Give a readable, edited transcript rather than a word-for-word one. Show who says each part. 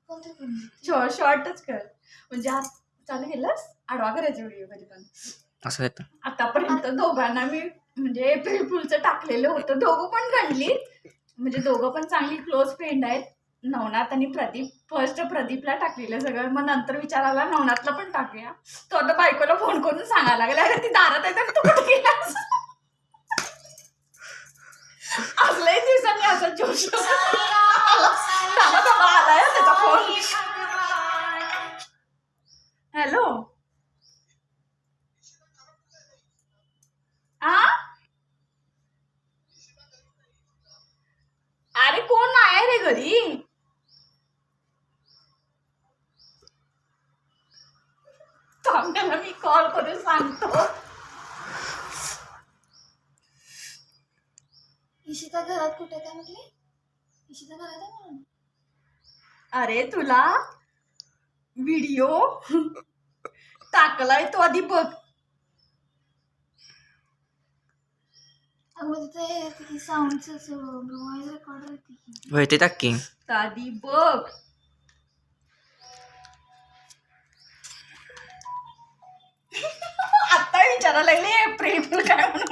Speaker 1: शॉर्टच कर म्हणजे आज चालू केलंस आडवा करायचा व्हिडिओ कधी पण
Speaker 2: असं येतं.
Speaker 1: आतापर्यंत दोघांना मी म्हणजे एप्रिल फुलचं टाकलेलं होतं. दोघं पण गणलीत म्हणजे दोघं पण चांगली क्लोज फ्रेंड आहेत. नवनाथ आणि प्रदीप. फर्स्ट प्रदीपला टाकलेलं सगळं, मग नंतर विचार आला नवनाथला पण टाकूया. तो आता बायकोला फोन करून सांगायला लागला अरे ती दारात आहे तर तू कुठे गेलास. असलंही दिवसांनी असं जोश आलाय त्याचा फोन. हॅलो आ अरे कोण आहे रे घरी. त्याला मी कॉल करून सांगतो.
Speaker 3: इशिता घरात कुठे काय म्हटले. इशिता घरात आहे म्हणून.
Speaker 1: अरे तुला व्हिडिओ टाकलाय तो आधी बघ.
Speaker 3: अगं तिथे साऊंडच व्हॉइस रेकॉर्डर होती.
Speaker 2: होय ते टाक की.
Speaker 1: आधी बघ. आता विचारायला लागले एप्रिल फुल काय म्हणून.